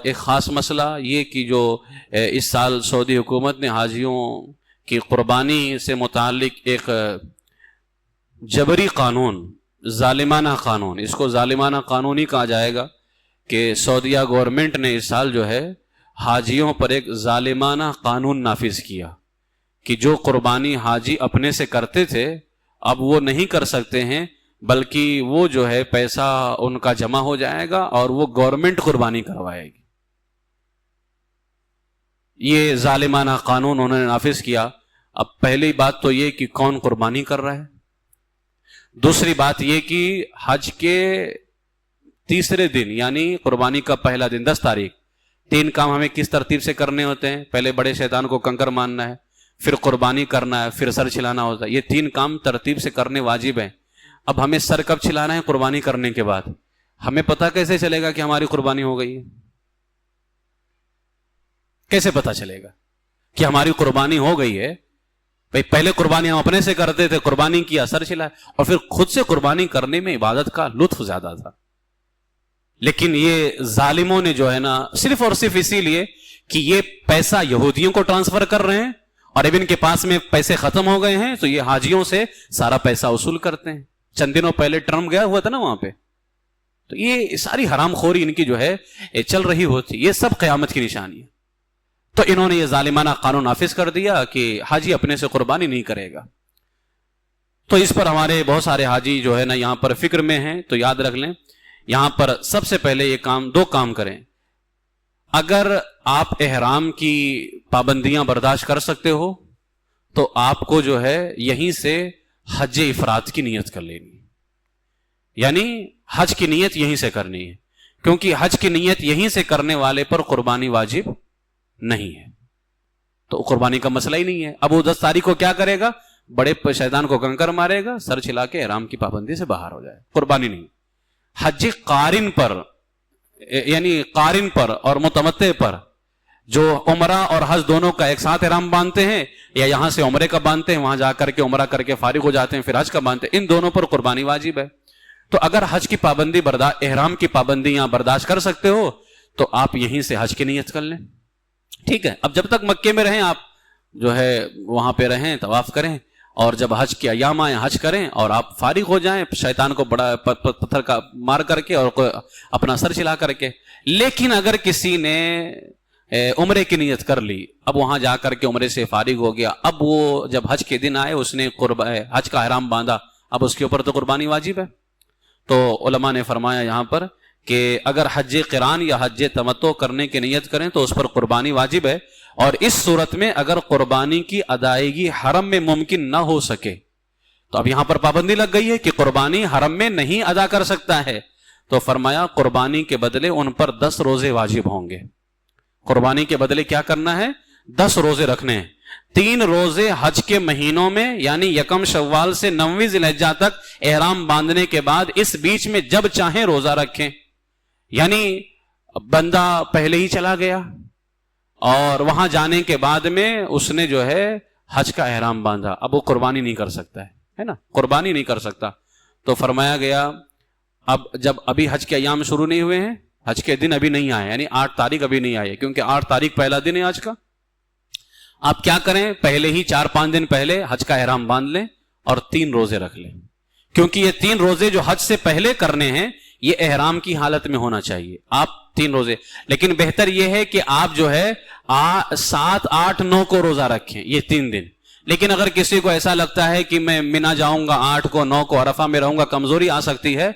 ایک خاص مسئلہ یہ کہ جو اس سال سعودی حکومت نے حاجیوں کی قربانی سے متعلق ایک جبری قانون، ظالمانہ قانون، اس کو ظالمانہ قانون ہی کہا جائے گا، کہ سعودیہ گورنمنٹ نے اس سال جو ہے حاجیوں پر ایک ظالمانہ قانون نافذ کیا کہ جو قربانی حاجی اپنے سے کرتے تھے اب وہ نہیں کر سکتے ہیں، بلکہ وہ جو ہے پیسہ ان کا جمع ہو جائے گا اور وہ گورنمنٹ قربانی کروائے گی۔ یہ ظالمانہ قانون انہوں نے نافذ کیا۔ اب پہلی بات تو یہ کہ کون قربانی کر رہا ہے، دوسری بات یہ کہ حج کے تیسرے دن یعنی قربانی کا پہلا دن 10 تاریخ 3 کام ہمیں کس ترتیب سے کرنے ہوتے ہیں؟ پہلے بڑے شیطان کو کنکر ماننا ہے، پھر قربانی کرنا ہے، پھر سر چھلانا ہوتا ہے۔ یہ 3 کام ترتیب سے کرنے واجب ہیں۔ اب ہمیں سر کب چھلانا ہے؟ قربانی کرنے کے بعد۔ ہمیں پتہ کیسے چلے گا کہ ہماری قربانی ہو گئی ہے؟ کیسے پتہ چلے گا کہ ہماری قربانی ہو گئی ہے؟ بھئی پہلے قربانی ہم اپنے سے کرتے تھے، قربانی کی اثر چلا، اور پھر خود سے قربانی کرنے میں عبادت کا لطف زیادہ تھا۔ لیکن یہ ظالموں نے جو ہے نا، صرف اور صرف اسی لیے کہ یہ پیسہ یہودیوں کو ٹرانسفر کر رہے ہیں اور اب ان کے پاس میں پیسے ختم ہو گئے ہیں تو یہ حاجیوں سے سارا پیسہ وصول کرتے ہیں۔ چند دنوں پہلے ٹرمپ گیا ہوا تھا نا وہاں پہ، تو یہ ساری حرام خوری ان کی جو ہے چل رہی ہوتی، یہ سب قیامت کی نشانی ہے۔ تو انہوں نے یہ ظالمانہ قانون نافذ کر دیا کہ حاجی اپنے سے قربانی نہیں کرے گا۔ تو اس پر ہمارے بہت سارے حاجی جو ہے نا یہاں پر فکر میں ہیں، تو یاد رکھ لیں یہاں پر سب سے پہلے یہ کام 2 کام کریں۔ اگر آپ احرام کی پابندیاں برداشت کر سکتے ہو تو آپ کو جو ہے یہیں سے حج افراد کی نیت کر لینی، یعنی حج کی نیت یہیں سے کرنی ہے، کیونکہ حج کی نیت یہیں سے کرنے والے پر قربانی واجب نہیں ہے، تو قربانی کا مسئلہ ہی نہیں ہے۔ اب وہ 10 تاریخ کو کیا کرے گا؟ بڑے شیطان کو کنکر مارے گا، سر چھلا کے احرام کی پابندی سے باہر ہو جائے، قربانی نہیں۔ حج قارن پر یعنی قارن پر اور متمتع پر جو عمرہ اور حج دونوں کا ایک ساتھ احرام باندھتے ہیں، یا یہاں سے عمرے کا باندھتے ہیں، وہاں جا کر کے عمرہ کر کے فارغ ہو جاتے ہیں پھر حج کا باندھتے ہیں، ان دونوں پر قربانی واجب ہے۔ تو اگر حج کی پابندی احرام کی پابندیاں برداشت کر سکتے ہو تو آپ یہیں سے حج کی نیت کر لیں، ٹھیک ہے۔ اب جب تک مکے میں رہیں آپ جو ہے وہاں پہ رہیں، طواف کریں، اور جب حج کے ایام آئیں حج کریں اور آپ فارغ ہو جائیں شیطان کو بڑا پتھر کا مار کر کے اور اپنا سر چلا کر کے۔ لیکن اگر کسی نے عمرے کی نیت کر لی، اب وہاں جا کر کے عمرے سے فارغ ہو گیا، اب وہ جب حج کے دن آئے اس نے حج کا احرام باندھا، اب اس کے اوپر تو قربانی واجب ہے۔ تو علماء نے فرمایا یہاں پر کہ اگر حج قران یا حج تمتع کرنے کی نیت کریں تو اس پر قربانی واجب ہے، اور اس صورت میں اگر قربانی کی ادائیگی حرم میں ممکن نہ ہو سکے تو اب یہاں پر پابندی لگ گئی ہے کہ قربانی حرم میں نہیں ادا کر سکتا ہے، تو فرمایا قربانی کے بدلے ان پر 10 روزے واجب ہوں گے۔ قربانی کے بدلے کیا کرنا ہے؟ 10 روزے رکھنے ہیں۔ 3 روزے حج کے مہینوں میں یعنی 1 شوال سے 9 ذی الحجہ تک احرام باندھنے کے بعد اس بیچ میں جب چاہیں روزہ رکھیں، یعنی بندہ پہلے ہی چلا گیا اور وہاں جانے کے بعد میں اس نے جو ہے حج کا احرام باندھا، اب وہ قربانی نہیں کر سکتا ہے نا، قربانی نہیں کر سکتا۔ تو فرمایا گیا اب جب ابھی حج کے ایام شروع نہیں ہوئے ہیں، حج کے دن ابھی نہیں آئے، یعنی 8 تاریخ ابھی نہیں آئی ہے، کیونکہ 8 تاریخ پہلا دن ہے حج کا۔ آپ کیا کریں؟ پہلے ہی 4-5 دن پہلے حج کا احرام باندھ لیں اور 3 روزے رکھ لیں، کیونکہ یہ 3 روزے جو حج سے پہلے کرنے ہیں یہ احرام کی حالت میں ہونا چاہیے۔ آپ 3 روزے، لیکن بہتر یہ ہے کہ آپ جو ہے 7, 8, 9 کو روزہ رکھیں، یہ 3 دن۔ لیکن اگر کسی کو ایسا لگتا ہے کہ میں منا جاؤں گا 8 کو 9 کو عرفہ میں رہوں گا، کمزوری آ سکتی ہے،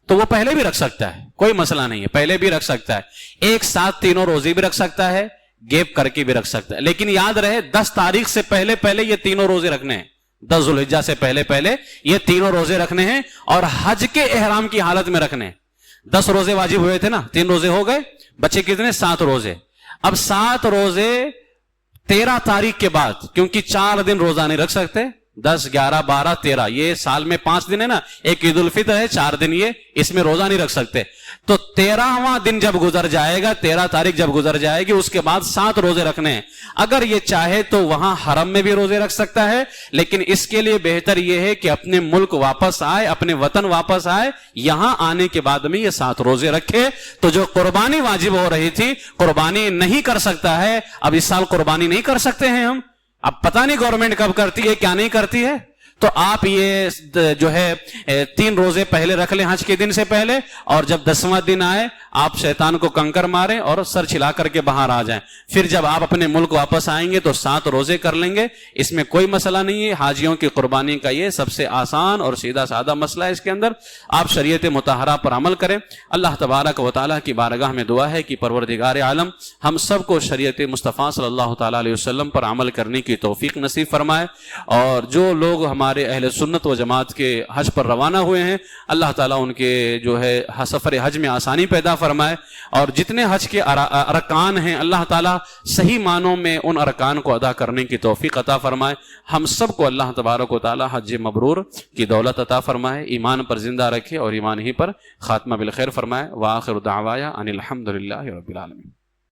تو وہ پہلے بھی رکھ سکتا ہے، کوئی مسئلہ نہیں ہے، پہلے بھی رکھ سکتا ہے، ایک ساتھ تینوں روزے بھی رکھ سکتا ہے، گیپ کر کے بھی رکھ سکتا ہے۔ لیکن یاد رہے 10 تاریخ سے پہلے پہلے یہ تینوں روزے رکھنے ہیں، 10 ذی الحجہ سے پہلے پہلے یہ تینوں روزے رکھنے ہیں اور حج کے احرام کی حالت میں رکھنے ہیں۔ 10 روزے واجب ہوئے تھے نا، 3 روزے ہو گئے، بچے کتنے؟ 7 روزے۔ اب 7 روزے 13 تاریخ کے بعد، کیونکہ 4 دن روزہ نہیں رکھ سکتے، 10, 11, 12, 13 یہ سال میں 5 دن ہے نا، ایک عید الفطر ہے 4 دن، یہ اس میں روزہ نہیں رکھ سکتے۔ تو 13واں دن جب گزر جائے گا، 13 تاریخ جب گزر جائے گی، اس کے بعد 7 روزے رکھنے ہیں۔ اگر یہ چاہے تو وہاں حرم میں بھی روزے رکھ سکتا ہے، لیکن اس کے لیے بہتر یہ ہے کہ اپنے ملک واپس آئے، اپنے وطن واپس آئے، یہاں آنے کے بعد میں یہ 7 روزے رکھے۔ تو جو قربانی واجب ہو رہی تھی، قربانی نہیں کر سکتا ہے، اب اس سال قربانی نہیں کر سکتے ہیں ہم، اب پتہ نہیں گورنمنٹ کب کرتی ہے کیا نہیں کرتی ہے، تو آپ یہ جو ہے 3 روزے پہلے رکھ لیں حج کے دن سے پہلے، اور جب 10واں دن آئے آپ شیطان کو کنکر ماریں اور سر چھلا کر کے باہر آ جائیں۔ پھر جب آپ اپنے ملک واپس آئیں گے تو 7 روزے کر لیں گے، اس میں کوئی مسئلہ نہیں ہے۔ حاجیوں کی قربانی کا یہ سب سے آسان اور سیدھا سادہ مسئلہ ہے، اس کے اندر آپ شریعت مطہرہ پر عمل کریں۔ اللہ تبارک و تعالیٰ کی بارگاہ میں دعا ہے کہ پروردگار عالم ہم سب کو شریعت مصطفیٰ صلی اللہ تعالیٰ علیہ وسلم پر عمل کرنے کی توفیق نصیب فرمائے، اور جو لوگ ہمارے اہل سنت و جماعت کے حج پر روانہ ہوئے ہیں، اللہ تعالیٰ ان کے جو ہے سفر حج میں آسانی پیدا فرمائے، اور جتنے حج کے ارکان ہیں اللہ تعالیٰ صحیح معنوں میں ان ارکان کو ادا کرنے کی توفیق عطا فرمائے۔ ہم سب کو اللہ تبارک و تعالیٰ حج مبرور کی دولت عطا فرمائے، ایمان پر زندہ رکھے اور ایمان ہی پر خاتمہ بالخیر فرمائے۔ وآخر دعوایا ان الحمد للہ رب العالمین۔